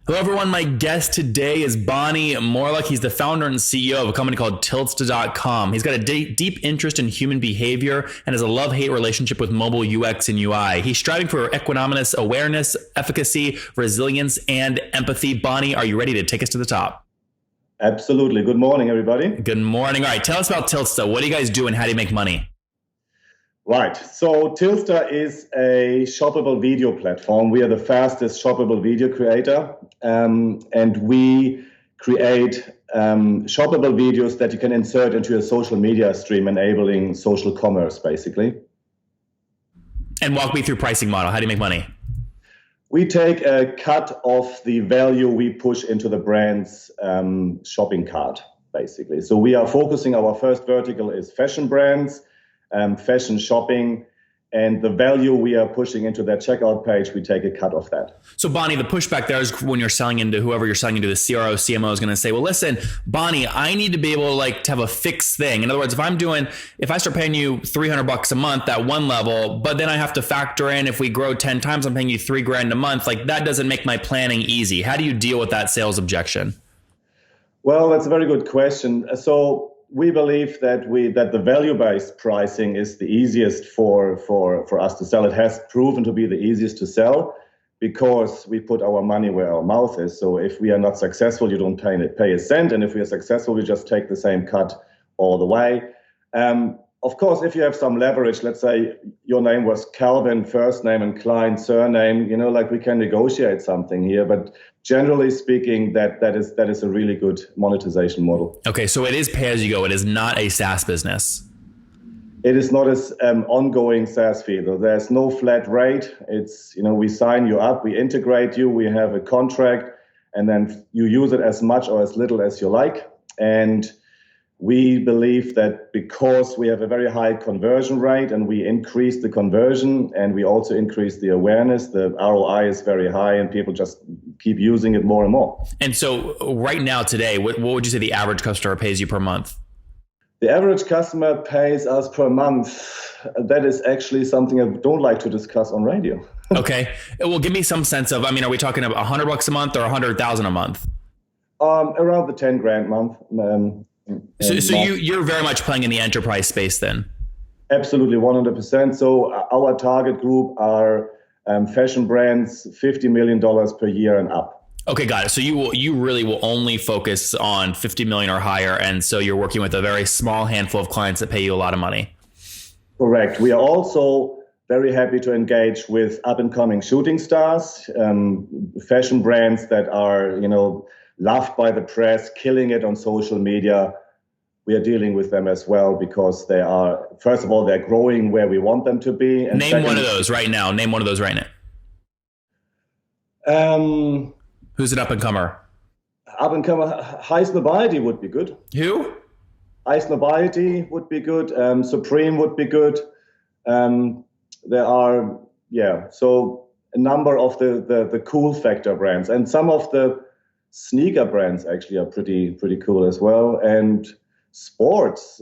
Hello, everyone. My guest today is Bonny Morlak. He's the founder and CEO of a company called Tiltsta.com. He's got a deep interest in human behavior and has a love-hate relationship with mobile UX and UI. He's striving for equanimous awareness, efficacy, resilience, and empathy. Bonny, are you ready to take us to the top? Absolutely. Good morning, everybody. Good morning. All right, tell us about Tiltsta. What do you guys do and how do you make money? Right. So Tiltsta is a shoppable video platform. We are the fastest shoppable video creator, and we create shoppable videos that you can insert into your social media stream, enabling social commerce, basically. And walk me through pricing model. How do you make money? We take a cut of the value we push into the brand's shopping cart, basically. So we are focusing, our first vertical is fashion brands, fashion shopping, and the value we are pushing into their checkout page, we take a cut of that. So Bonny, the pushback there is when you're selling into whoever you're selling into, the CRO, CMO is going to say, well, listen, Bonny, I need to be able to have a fixed thing. In other words, if I start paying you $300 a month at one level, but then I have to factor in, if we grow 10 times, I'm paying you $3,000 a month. Like that doesn't make my planning easy. How do you deal with that sales objection? Well, that's a very good question. So we believe that the value-based pricing is the easiest for us to sell. It has proven to be the easiest to sell because we put our money where our mouth is. So if we are not successful, you don't pay a cent. And if we are successful, we just take the same cut all the way. Of course, if you have some leverage, let's say your name was Calvin, first name, and Klein, surname, we can negotiate something here. But generally speaking, that is a really good monetization model. Okay, so it is pay as you go. It is not a SaaS business. It is not as ongoing SaaS fee, though. There's no flat rate. It's, we sign you up, we integrate you, we have a contract, and then you use it as much or as little as you like. And we believe that because we have a very high conversion rate and we increase the conversion and we also increase the awareness, the ROI is very high and people just keep using it more and more. And so right now today, what would you say the average customer pays you per month? The average customer pays us per month. That is actually something I don't like to discuss on radio. Okay. Well, give me some sense of, are we talking about $100 a month or 100,000 a month? Around the 10 grand month. So you're very much playing in the enterprise space then? Absolutely, 100%. So our target group are fashion brands, $50 million per year and up. Okay, got it. So you really will only focus on 50 million or higher, and so you're working with a very small handful of clients that pay you a lot of money. Correct. We are also very happy to engage with up-and-coming shooting stars, fashion brands that are, loved by the press, killing it on social media. We are dealing with them as well because they are, first of all, they're growing where we want them to be. And Name one of those right now. Who's an up-and-comer? Up-and-comer, High Snobiety would be good. Who? High Snobiety would be good. Supreme would be good. There are, so a number of the cool factor brands. And some of the sneaker brands actually are pretty cool as well. And sports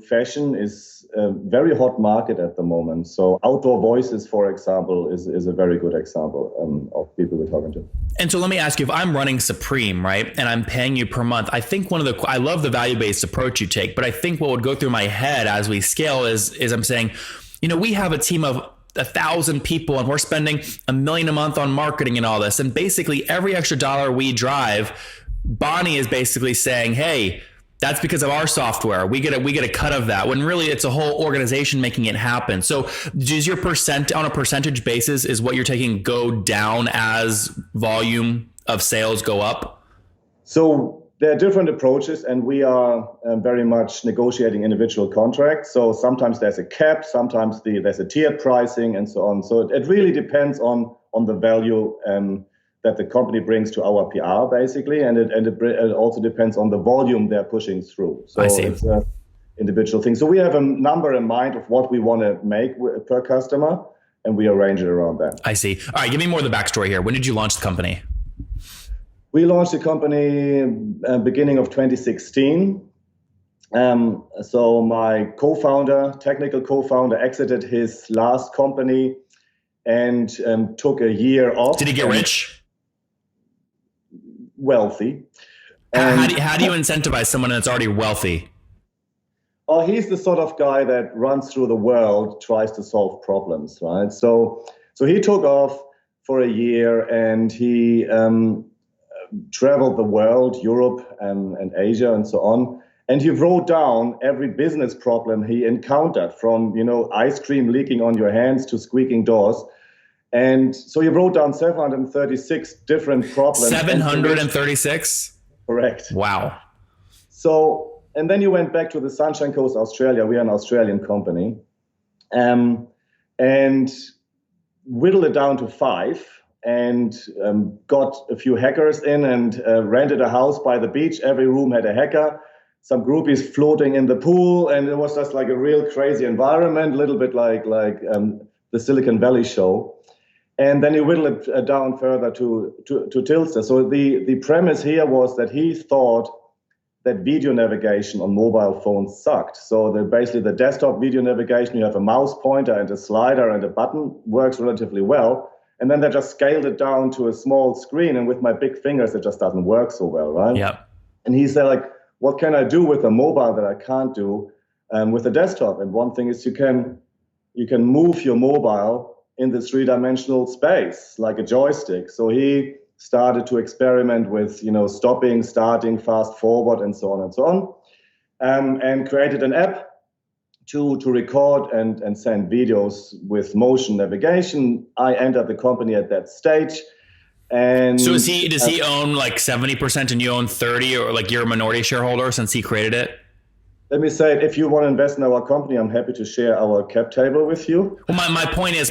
fashion is a very hot market at the moment. So Outdoor Voices, for example, is a very good example of people we're talking to. And so let me ask you, if I'm running Supreme, right, and I'm paying you per month, I think I love the value-based approach you take, but I think what would go through my head as we scale is I'm saying, we have a team of 1,000 people and we're spending $1 million a month on marketing and all this. And basically every extra dollar we drive, Bonny is basically saying, hey, that's because of our software. We get a cut of that, when really it's a whole organization making it happen. So does your on a percentage basis, is what you're taking go down as volume of sales go up? So there are different approaches, and we are very much negotiating individual contracts. So sometimes there's a cap, sometimes there's a tiered pricing and so on. So it really depends on the value that the company brings to our PR, basically, and it also depends on the volume they're pushing through. So I see. It's an individual thing. So we have a number in mind of what we want to make per customer, and we arrange it around that. I see. All right, give me more of the backstory here. When did you launch the company? We launched the company beginning of 2016. So my technical co-founder, exited his last company and took a year off. Did he get rich? Wealthy. How do you incentivize someone that's already wealthy? Oh, he's the sort of guy that runs through the world, tries to solve problems, right? So he took off for a year, and he traveled the world, Europe and Asia and so on. And he wrote down every business problem he encountered, from, ice cream leaking on your hands to squeaking doors. And so he wrote down 736 different problems. 736? Correct. Wow. So, and then you went back to the Sunshine Coast, Australia. We are an Australian company. And whittled it down to 5, and got a few hackers in, and rented a house by the beach. Every room had a hacker, some groupies floating in the pool, and it was just like a real crazy environment, a little bit like the Silicon Valley show. And then he whittled it down further to Tilster. So the premise here was that he thought that video navigation on mobile phones sucked. So basically the desktop video navigation, you have a mouse pointer and a slider and a button, works relatively well. And then they just scaled it down to a small screen, and with my big fingers, it just doesn't work so well, right? Yeah. And he said, like, what can I do with a mobile that I can't do with a desktop? And one thing is you can move your mobile in the 3-dimensional space like a joystick. So he started to experiment with, stopping, starting, fast forward, and so on and so on, and created an app to record and send videos with motion navigation. I entered the company at that stage. And so does he own like 70% and you own 30, or like you're a minority shareholder since he created it? Let me say, if you want to invest in our company, I'm happy to share our cap table with you. Well, my point is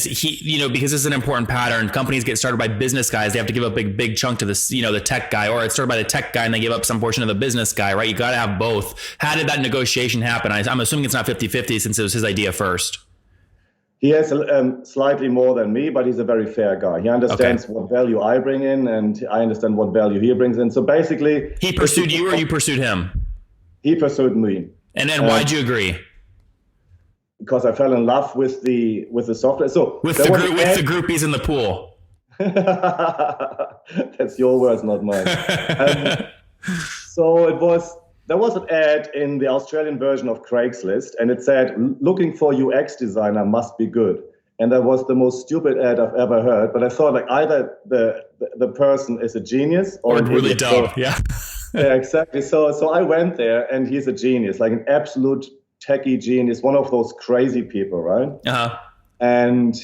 he, because this is an important pattern. Companies get started by business guys. They have to give up a big chunk to this, the tech guy, or it's started by the tech guy and they give up some portion of the business guy, right? You got to have both. How did that negotiation happen? I'm assuming it's not 50-50 since it was his idea first. He has slightly more than me, but he's a very fair guy. He understands what value I bring in, and I understand what value he brings in. So basically, he pursued you, or you pursued him? He pursued me. And then why'd you agree? Because I fell in love with the software. So with the groupies in the pool. That's your words, not mine. So there was an ad in the Australian version of Craigslist, and it said, "Looking for UX designer must be good." And that was the most stupid ad I've ever heard. But I thought, like, either the person is a genius or really dumb. Yeah. Yeah, exactly. So I went there, and he's a genius, like an absolute techie genius, one of those crazy people, right? Uh-huh. And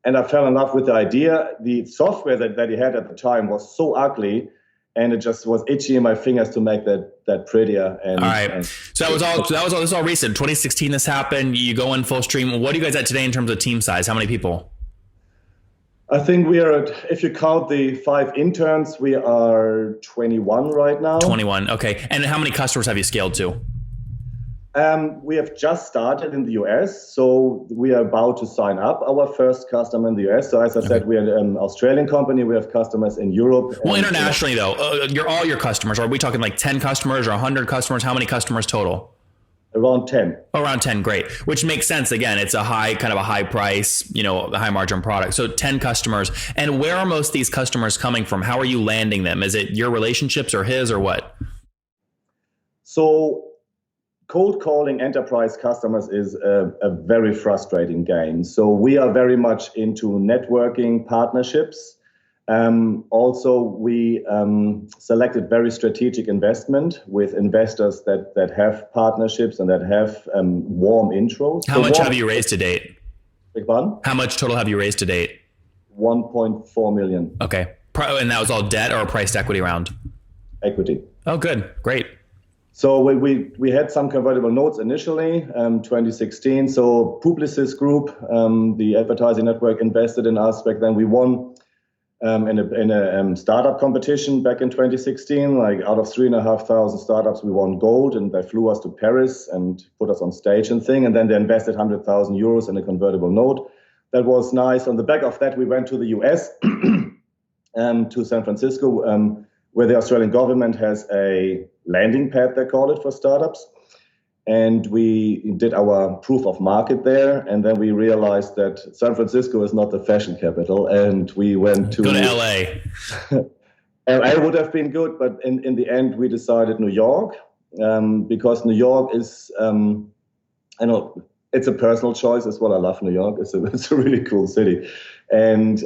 I fell in love with the idea. The software that he had at the time was so ugly, and it just was itchy in my fingers to make that prettier. And, all right. So this was all recent. 2016 this happened. You go in full stream. What are you guys at today in terms of team size? How many people? I think we are at, if you count the 5 interns, we are 21 right now. 21. Okay. And how many customers have you scaled to? We have just started in the US, so we are about to sign up our first customer in the US. So as I said, we are an Australian company. We have customers in Europe. Well, internationally though, all your customers, are we talking like 10 customers or 100 customers? How many customers total? Around 10. Around 10, great. Which makes sense. Again, it's a high price, a high margin product. So 10 customers. And where are most of these customers coming from? How are you landing them? Is it your relationships or his or what? So cold calling enterprise customers is a very frustrating game. So we are very much into networking partnerships. Also, we selected very strategic investment with investors that have partnerships and that have warm intros. How much have you raised to date? Big one? How much total have you raised to date? 1.4 million. Okay. And that was all debt or a priced equity round? Equity. Oh, good. Great. So we had some convertible notes initially, 2016. So Publicis Group, the advertising network, invested in us back then. We won in a startup competition back in 2016. Like out of 3,500 startups, we won gold, and they flew us to Paris and put us on stage and thing. And then they invested 100,000 euros in a convertible note. That was nice. On the back of that, we went to the US, to San Francisco, where the Australian government has a landing pad, they call it, for startups. and we did our proof of market there. And then we realized that San Francisco is not the fashion capital, and we went to go to LA. LA would have been good, but in the end, we decided New York, because New York is, I know it's a personal choice as well. I love New York. It's a really cool city. And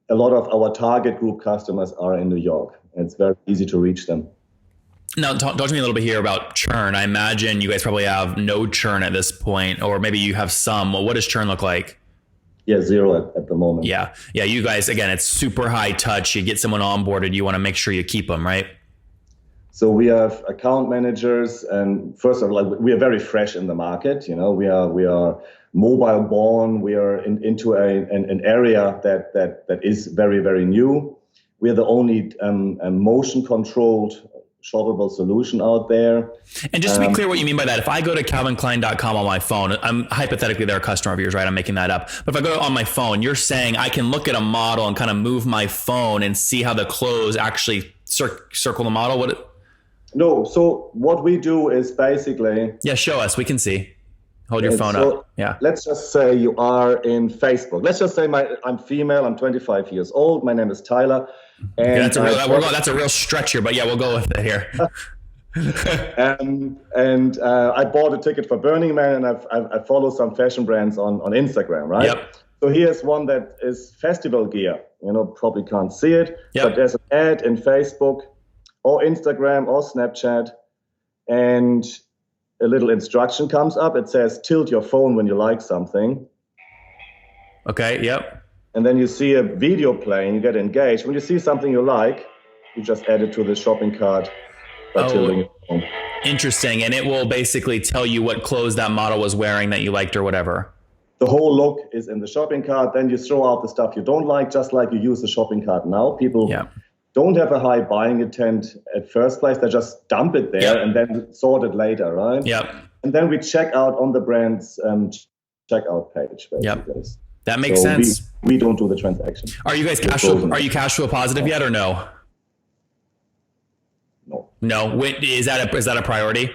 a lot of our target group customers are in New York. It's very easy to reach them. Now, talk to me a little bit here about churn. I imagine you guys probably have no churn at this point, or maybe you have some. Well, what does churn look like? Yeah, zero at the moment. Yeah. You guys, again, it's super high touch. You get someone onboarded, you want to make sure you keep them, right? So we have account managers, and first of all, we are very fresh in the market. We are mobile born. We are into an area that is very, very new. We are the only motion controlled shoppable solution out there. And just to be clear what you mean by that, if I go to calvinklein.com on my phone, I'm hypothetically they're a customer of yours, right? I'm making that up. But if I go on my phone, you're saying I can look at a model and kind of move my phone and see how the clothes actually circle the model? No. So what we do is basically... Yeah, show us. We can see. Hold your phone up. Yeah. Let's just say you are in Facebook. Let's just say I'm female. I'm 25 years old. My name is Tyler. And that's a real stretch here, but yeah, we'll go with it here. and I bought a ticket for Burning Man, and I follow some fashion brands on Instagram, right? Yep. So here's one that is festival gear. Probably can't see it, but there's an ad in Facebook or Instagram or Snapchat, and a little instruction comes up. It says, tilt your phone when you like something. Okay, yep. And then you see a video playing, you get engaged. When you see something you like, you just add it to the shopping cart by tilting your phone. Interesting. And it will basically tell you what clothes that model was wearing that you liked or whatever. The whole look is in the shopping cart. Then you throw out the stuff you don't like, just like you use the shopping cart now. People don't have a high buying intent at first place. They just dump it there and then sort it later, right? Yep. And then we check out on the brand's checkout page, basically. Yep. That makes sense. We don't do the transaction. Are you guys cash flow positive yet or no? No. Is that a priority?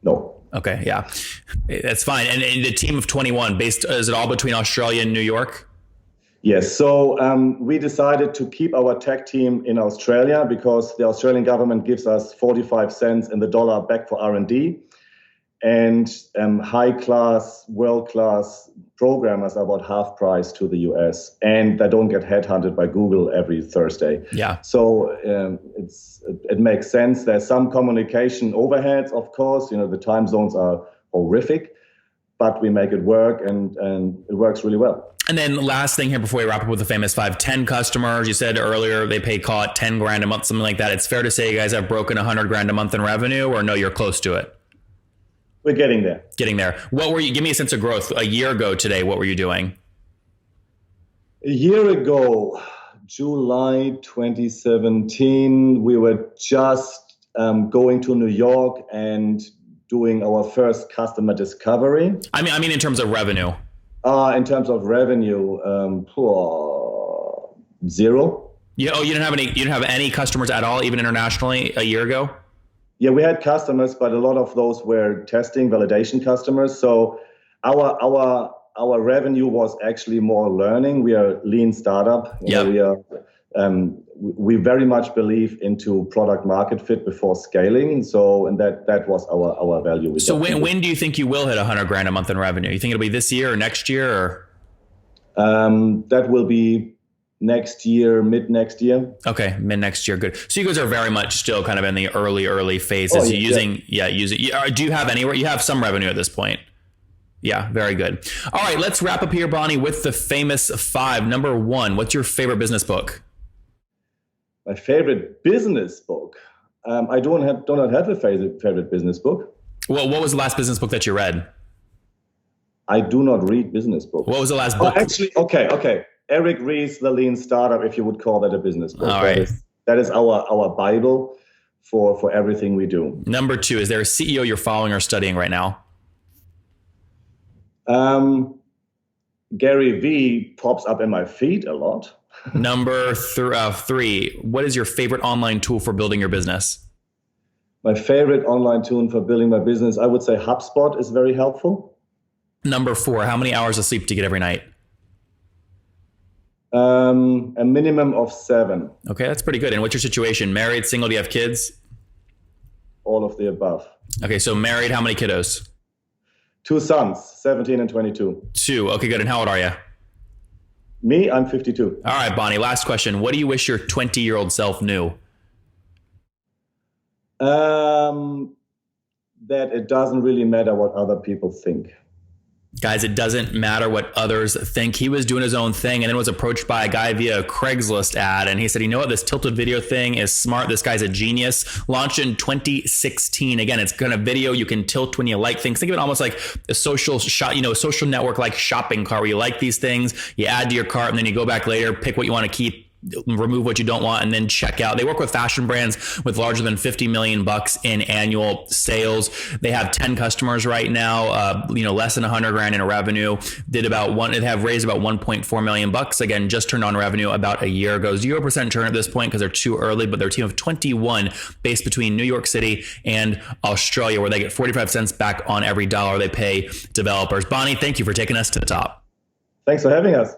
No. Okay, yeah. That's fine. And the team of 21, is it all between Australia and New York? Yes. So we decided to keep our tech team in Australia because the Australian government gives us 45 cents in the dollar back for R&D. And high-class, world-class programmers are about half price to the US, and they don't get headhunted by Google every Thursday. Yeah. So it makes sense. There's some communication overheads, of course. The time zones are horrific, but we make it work, and it works really well. And then last thing here before we wrap up with the famous 5, 10 customers. You said earlier they pay, call it 10 grand a month, something like that. It's fair to say you guys have broken 100 grand a month in revenue, or no, you're close to it? We're getting there. What were you? Give me a sense of growth. A year ago today, what were you doing? A year ago, July 2017, we were just going to New York and doing our first customer discovery. I mean, in terms of revenue. In terms of revenue, 0. You didn't have any customers at all, even internationally, a year ago? Yeah, we had customers, but a lot of those were testing, validation customers. So our revenue was actually more learning. We are a lean startup. We very much believe into product market fit before scaling. So, and that was our value. So when do you think you will hit 100 grand a month in revenue? You think it'll be this year or next year, or? That will be next year, mid next year. Okay, mid next year, good. So you guys are very much still kind of in the early phases. Do you have anywhere? You have some revenue at this point. Yeah, very good. All right, let's wrap up here, Bonny, with the famous 5. Number 1, what's your favorite business book? My favorite business book? I do not have a favorite business book. Well, what was the last business book that you read? I do not read business books. What was the last book? Actually, okay. Eric Ries, The Lean Startup, if you would call that a business book. All right. That is our Bible for everything we do. Number 2, is there a CEO you're following or studying right now? Gary V pops up in my feed a lot. Number 3, what is your favorite online tool for building your business? My favorite online tool for building my business, I would say HubSpot is very helpful. Number 4, how many hours of sleep do you get every night? A minimum of 7. Okay, that's pretty good. And what's your situation? Married, single, do you have kids? All of the above. Okay, so married, how many kiddos? 2 sons, 17 and 22. 2. Okay, good. And how old are you? Me, I'm 52. All right, Bonnie, last question. What do you wish your 20-year-old self knew? That it doesn't really matter what other people think. Guys, it doesn't matter what others think. He was doing his own thing and then was approached by a guy via a Craigslist ad. And he said, you know what? This tilted video thing is smart. This guy's a genius. Launched in 2016. Again, it's kind of video you can tilt when you like things. Think of it almost like a social shot, a social network like shopping cart where you like these things, you add to your cart and then you go back later, pick what you want to keep, remove what you don't want, and then check out. They work with fashion brands with larger than 50 million bucks in annual sales. They have 10 customers right now, less than 100 grand in revenue. They have raised about 1.4 million bucks. Again, just turned on revenue about a year ago. 0% churn at this point because they're too early, but they're a team of 21 based between New York City and Australia, where they get 45 cents back on every dollar they pay developers. Bonnie, thank you for taking us to the top. Thanks for having us.